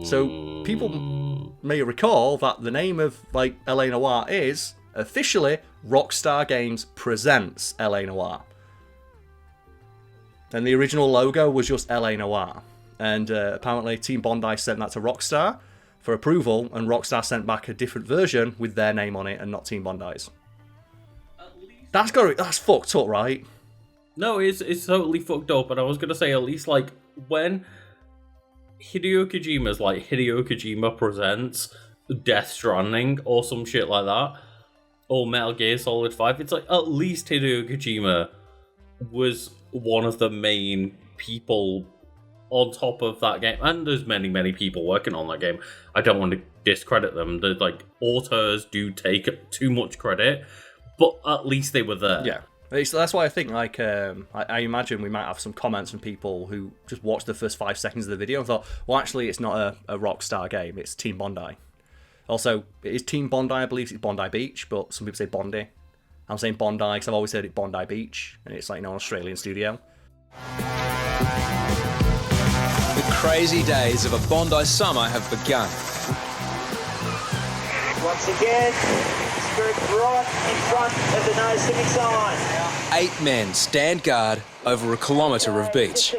So people may recall that the name of like LA Noire is officially Rockstar Games Presents LA Noire. And the original logo was just LA Noire. And apparently Team Bondi sent that to Rockstar for approval, and Rockstar sent back a different version with their name on it and not Team Bondi's. That's fucked up, right? No, it's totally fucked up. And I was gonna say, at least like when Hideo Kojima's like Hideo Kojima Presents Death Stranding or some shit like that, or Metal Gear Solid 5, it's like at least Hideo Kojima was one of the main people on top of that game, and there's many people working on that game. I don't want to discredit them. The like authors do take too much credit, but at least they were there. Yeah, so that's why I think like I imagine we might have some comments from people who just watched the first 5 seconds of the video and thought, well, actually, it's not a Rockstar game; it's Team Bondi. Also, it is Team Bondi. I believe it's Bondi Beach, but some people say Bondi. I'm saying Bondi because I've always heard it Bondi Beach, and it's like an Australian studio. The crazy days of a Bondi summer have begun. Once again, Spirit right in front of the no swimming sign. 8 men stand guard over a kilometre of beach.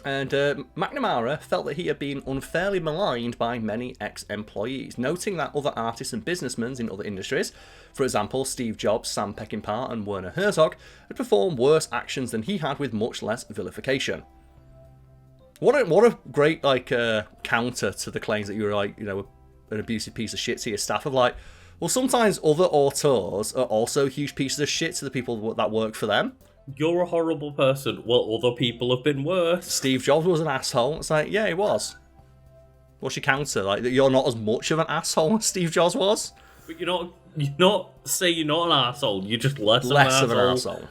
And McNamara felt that he had been unfairly maligned by many ex-employees, noting that other artists and businessmen in other industries, for example Steve Jobs, Sam Peckinpah and Werner Herzog, had performed worse actions than he had with much less vilification. What a great like counter to the claims that you were like, you know, an abusive piece of shit to your staff, of like, well, sometimes other auteurs are also huge pieces of shit to the people that work for them. You're a horrible person. Well, other people have been worse. Steve Jobs was an asshole. It's like, yeah, he was. What's your counter? Like, that you're not as much of an asshole as Steve Jobs was? But you're not say you're not an asshole. You're just less of an asshole.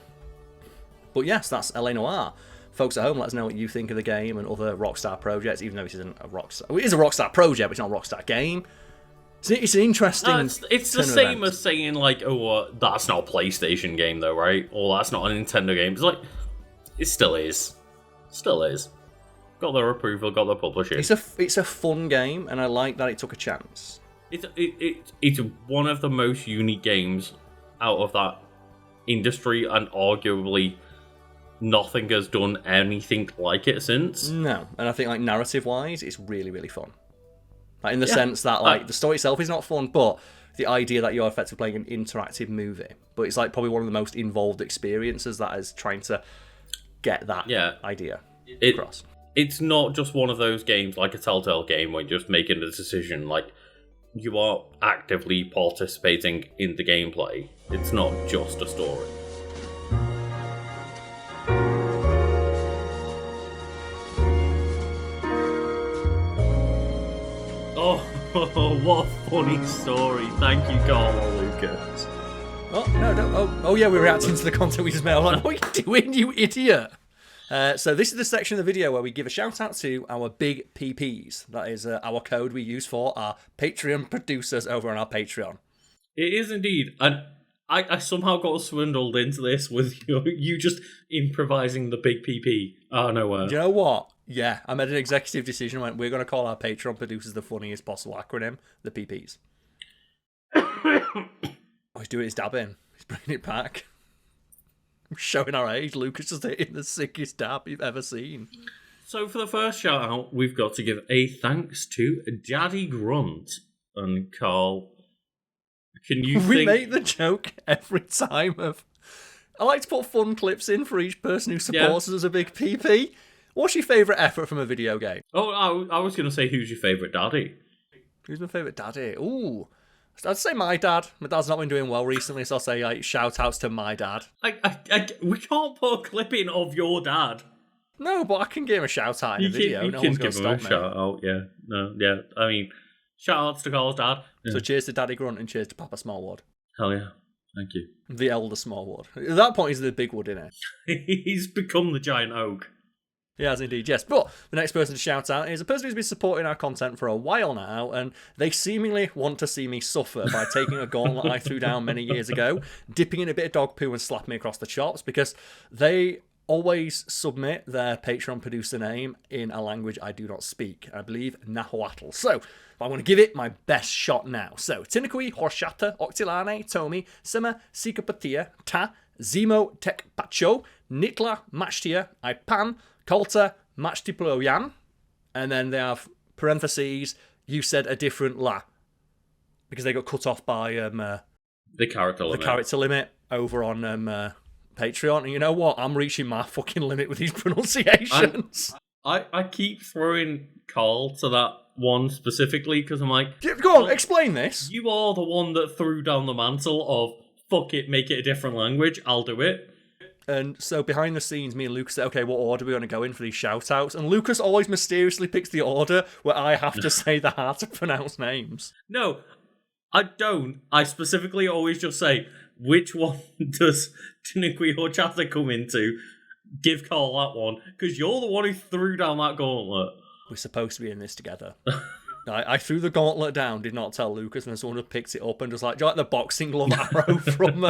But yes, that's LA Noire. Folks at home, let us know what you think of the game and other Rockstar projects, even though this isn't a Rockstar. Well, it is a Rockstar project, but it's not a Rockstar game. It's an interesting. No, it's the same as saying like, oh, that's not a PlayStation game though, right? Or that's not a Nintendo game. It's like, it still is. Still is. Got their approval, got their publishing. It's a fun game, and I like that it took a chance. It's one of the most unique games out of that industry, and arguably nothing has done anything like it since. No, and I think like narrative-wise, it's really, really fun. Like in the sense that like the story itself is not fun, but the idea that you're effectively playing an interactive movie. But it's like probably one of the most involved experiences that is trying to get that idea across. It's not just one of those games like a Telltale game where you're just making a decision. Like, you are actively participating in the gameplay. It's not just a story. Oh, what a funny story. Thank you, Carl Lucas. Oh, no, don't. Oh, yeah, we're reacting to the content we just made. I'm like, what are you doing, you idiot? So this is the section of the video where we give a shout out to our big PPs. That is our code we use for our Patreon producers over on our Patreon. It is indeed. And I somehow got swindled into this with you just improvising the big PP out of nowhere. Do you know what? Yeah, I made an executive decision. Went, we're going to call our Patreon producers the funniest possible acronym, the PPs. He's doing his dab in. He's bringing it back. Showing our age. Lucas is hitting the sickest dab you've ever seen. So for the first shout out, we've got to give a thanks to Daddy Grunt. And Carl, can you We make the joke every time of... I like to put fun clips in for each person who supports us as a big PP. What's your favourite effort from a video game? Oh, I was going to say, who's your favourite daddy? Who's my favourite daddy? Ooh. I'd say my dad. My dad's not been doing well recently, so I'll say like, shout-outs to my dad. We can't put a clip in of your dad. No, but I can give him a shout-out in a video. You no can one's going give to him stop a me. shout-out, yeah. No, yeah. I mean, shout-outs to Carl's dad. Yeah. So cheers to Daddy Grunt and cheers to Papa Smallwood. Hell yeah. Thank you. The elder Smallwood. At that point, he's the big wood, isn't he? He's become the giant oak. He has indeed, yes. But the next person to shout out is a person who's been supporting our content for a while now, and they seemingly want to see me suffer by taking a gauntlet I threw down many years ago, dipping in a bit of dog poo and slapping me across the chops, because they always submit their Patreon producer name in a language I do not speak. I believe Nahuatl. So I'm going to give it my best shot now. So Tinakui, Horshata, Octilane, Tomi, Sema, Sikapatia, Ta, Zemo, Tekpacho, Nitla, Machtia, Ipan, Kolta, Machtiployan, And then they have parentheses, you said a different la. Because they got cut off by the character limit over on Patreon. And you know what? I'm reaching my fucking limit with these pronunciations. I keep throwing Carl to that one specifically because I'm like, go on, explain this. You are the one that threw down the mantle of fuck it, make it a different language. I'll do it. And so behind the scenes, me and Lucas say, okay, what order are we going to go in for these shout-outs? And Lucas always mysteriously picks the order where I have to say the hard-to-pronounce names. No, I don't. I specifically always just say, which one does Tiniqui Horchata come into? Give Carl that one, because you're the one who threw down that gauntlet. We're supposed to be in this together. I threw the gauntlet down, did not tell Lucas, and then someone picked it up and just like, do you like the boxing glove arrow from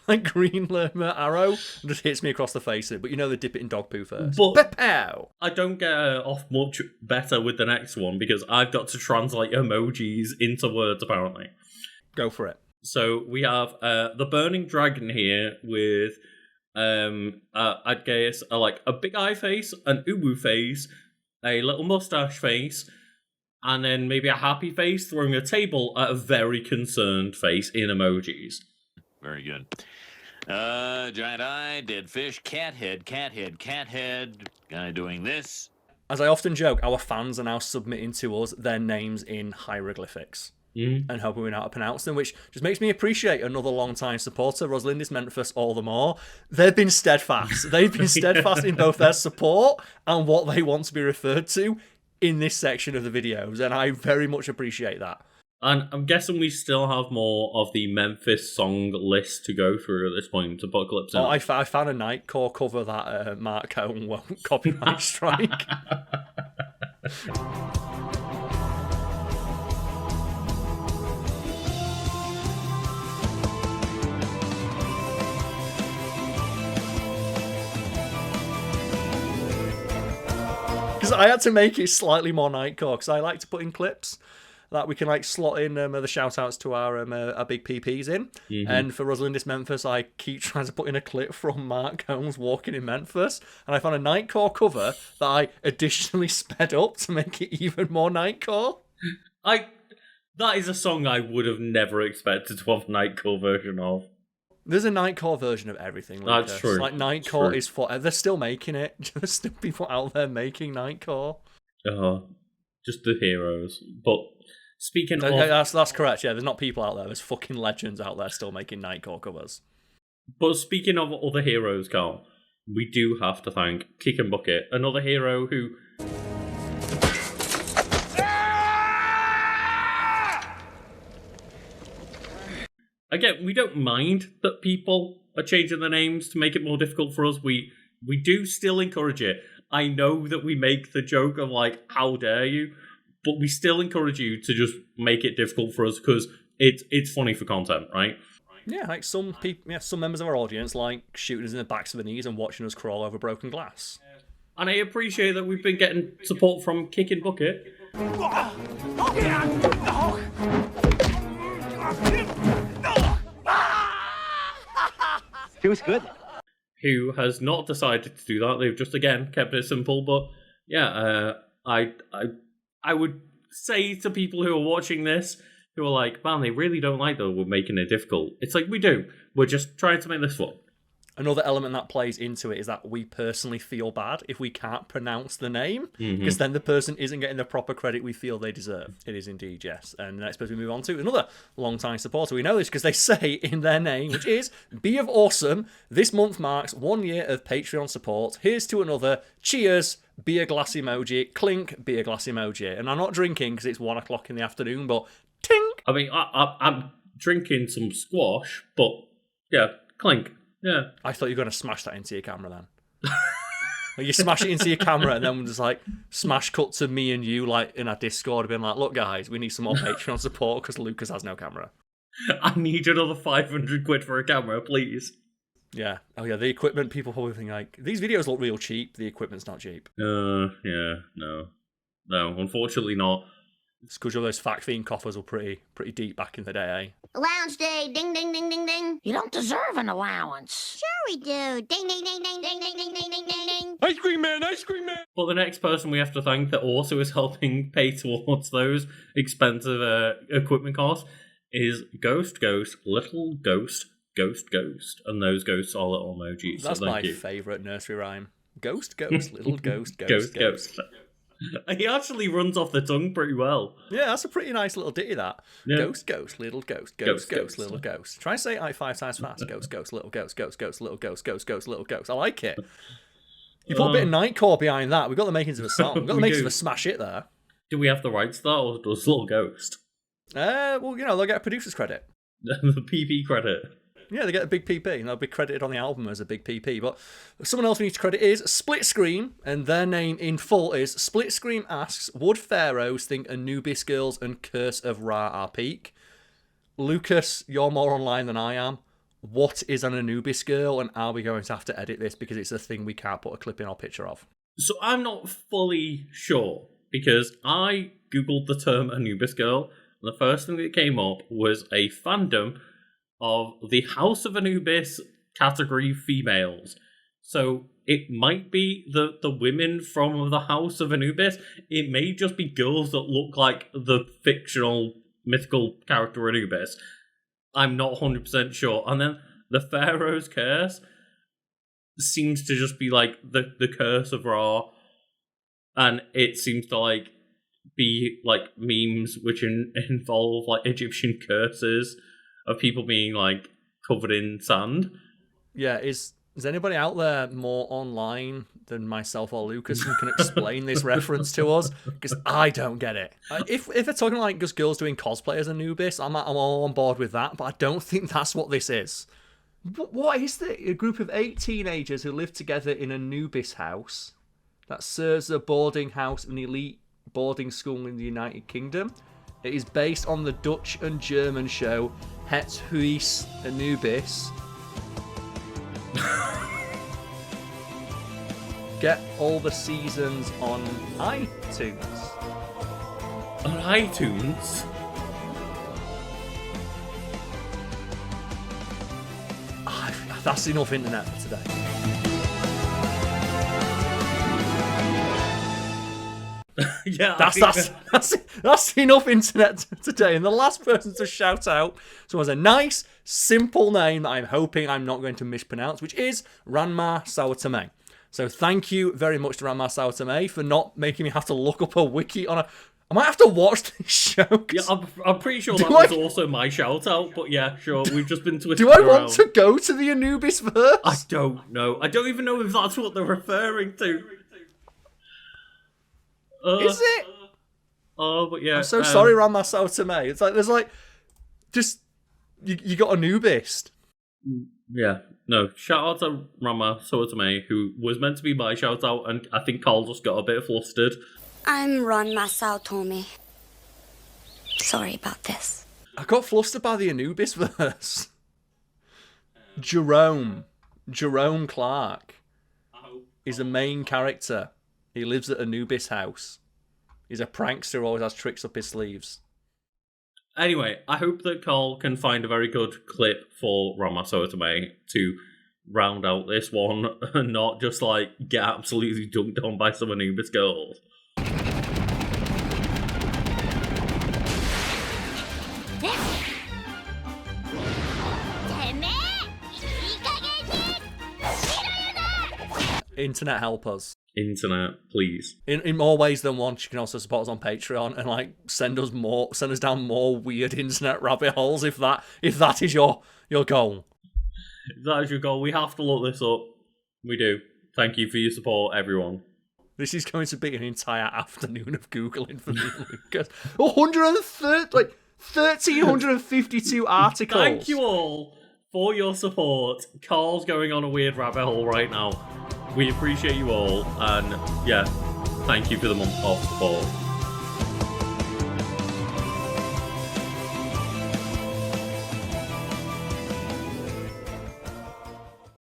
like Green Lerma arrow? And just hits me across the face. But you know they dip it in dog poo first. But I don't get off much better with the next one because I've got to translate emojis into words apparently. Go for it. So we have the Burning Dragon here with I'd guess like a big eye face, an uwu face, a little mustache face, and then maybe a happy face throwing a table at a very concerned face in emojis. Very good. Giant eye, dead fish, cat head, guy doing this. As I often joke, our fans are now submitting to us their names in hieroglyphics. And hoping we know how to pronounce them, which just makes me appreciate another long-time supporter, Rosalindis Memphis, all the more. They've been steadfast. They've been steadfast in both their support and what they want to be referred to in this section of the videos, and I very much appreciate that. And I'm guessing we still have more of the Memphis song list to go through at this point to put clips in. I found a Nightcore cover that Mark Cohn won't copyright strike. Because I had to make it slightly more Nightcore, because I like to put in clips that we can like slot in the shout-outs to our big PPs in. Mm-hmm. And for Rosalindis Memphis, I keep trying to put in a clip from Mark Combs walking in Memphis. And I found a Nightcore cover that I additionally sped up to make it even more Nightcore. That is a song I would have never expected to have a Nightcore version of. There's a Nightcore version of everything, Lucas. That's true. Like, Nightcore is for... They're still making it. There's still people out there making Nightcore. Just the heroes. But speaking of... That's correct, yeah. There's not people out there. There's fucking legends out there still making Nightcore covers. But speaking of other heroes, Carl, we do have to thank Kick and Bucket, another hero who... Again, we don't mind that people are changing their names to make it more difficult for us. We do still encourage it. I know that we make the joke of like, how dare you? But we still encourage you to just make it difficult for us because it's funny for content, right? Yeah, like some people, some members of our audience like shooting us in the backs of the knees and watching us crawl over broken glass. And I appreciate that we've been getting support from Kick and Bucket. Feels good. Who has not decided to do that. They've just, again, kept it simple. But, yeah, I would say to people who are watching this, who are like, man, they really don't like that we're making it difficult. It's like, we do. We're just trying to make this fun. Another element that plays into it is that we personally feel bad if we can't pronounce the name, because then the person isn't getting the proper credit we feel they deserve. It is indeed, yes. And next person we move on to, another long-time supporter. We know this because they say in their name, which is Be of Awesome. This month marks 1 year of Patreon support. Here's to another. Cheers. Beer glass emoji. Clink. Beer glass emoji. And I'm not drinking because it's 1 o'clock in the afternoon, but tink. I mean, I'm drinking some squash, but yeah, clink. Yeah. I thought you were going to smash that into your camera then. Like you smash it into your camera and then just like smash cut to me and you like in our Discord being like, look guys, we need some more Patreon support because Lucas has no camera. I need another 500 quid for a camera, please. Yeah. Oh yeah, the equipment, people probably think like, these videos look real cheap, the equipment's not cheap. Yeah, no, unfortunately not. It's because those fact fiend coffers were pretty deep back in the day, eh? Allowance day, ding, ding, ding, ding, ding. You don't deserve an allowance. Sure we do. Ding, ding, ding, ding, ding, ding, ding, ding, ding, ding, ding. Ice cream man, ice cream man. But the next person we have to thank that also is helping pay towards those expensive equipment costs is Ghost, Little Ghost, Ghost. And those ghosts are little emojis. That's so my you. favourite nursery rhyme. Ghost, Little Ghost, Ghost. He actually runs off the tongue pretty well. Yeah, that's a pretty nice little ditty, that. Yeah. Ghost, Little Ghost, Ghost, Little Ghost. Try and say it 5 times fast. Ghost, Little Ghost, Little Ghost, Little Ghost. I like it. You put a bit of Nightcore behind that. We've got the makings of a song. We've got the makings of a smash hit there. Do we have the rights to that, or does Little Ghost? Well, they'll get a producer's credit. The PP credit. Yeah, they get a big PP, and they'll be credited on the album as a big PP. But someone else we need to credit is Split Screen, and their name in full is Split Screen asks, would pharaohs think Anubis Girls and Curse of Ra are peak? Lucas, you're more online than I am. What is an Anubis Girl, and are we going to have to edit this because it's a thing we can't put a clip in or picture of? So I'm not fully sure, because I googled the term Anubis Girl, and the first thing that came up was a fandom of the House of Anubis category females. So it might be the women from the House of Anubis. It may just be girls that look like the fictional mythical character Anubis. I'm not 100% sure. And then the Pharaoh's Curse seems to just be like the curse of Ra. And it seems to like be like memes which involve like Egyptian curses of people being like covered in sand. Yeah, is anybody out there more online than myself or Lucas who can explain this reference to us? Because I don't get it. If they're talking like just girls doing cosplay as Anubis, I'm all on board with that, but I don't think that's what this is. What is it? A group of 8 teenagers who live together in Anubis house that serves as a boarding house of an elite boarding school in the United Kingdom. It is based on the Dutch and German show Het Huis Anubis. Get all the seasons on iTunes. On iTunes? That's enough internet for today. Yeah, that's enough internet today. And the last person to shout out someone has a nice, simple name that I'm hoping I'm not going to mispronounce, which is Ranma Sawatame. So thank you very much to Ranma Sawatame for not making me have to look up a wiki on a... I might have to watch this show. Yeah, I'm pretty sure that was also my shout out, but yeah, sure, we've just been twisted Do I around. want to go to the Anubis verse? I don't know. I don't even know if that's what they're referring to. Is it? But yeah. I'm so sorry, Ranma Sawatame. It's like, there's like, just, you got Anubis. Yeah, no, shout out to Ranma Sawatame, who was meant to be my shout out, and I think Carl just got a bit flustered. I'm Ranma Sawatame. Sorry about this. I got flustered by the Anubis verse. Jerome Clark is a main character. He lives at Anubis house. He's a prankster who always has tricks up his sleeves. Anyway, I hope that Carl can find a very good clip for Ranma Sawatame to round out this one and not just like get absolutely dunked on by some Anubis girls. Internet, help us. Internet, please. In more ways than one, you can also support us on Patreon and like send us down more weird internet rabbit holes if that is your goal. If that is your goal, we have to look this up. We do. Thank you for your support, everyone. This is going to be an entire afternoon of Googling for me, Lucas. 1,352 articles. Thank you all for your support. Carl's going on a weird rabbit hole right now. We appreciate you all, and yeah, thank you for the month of support.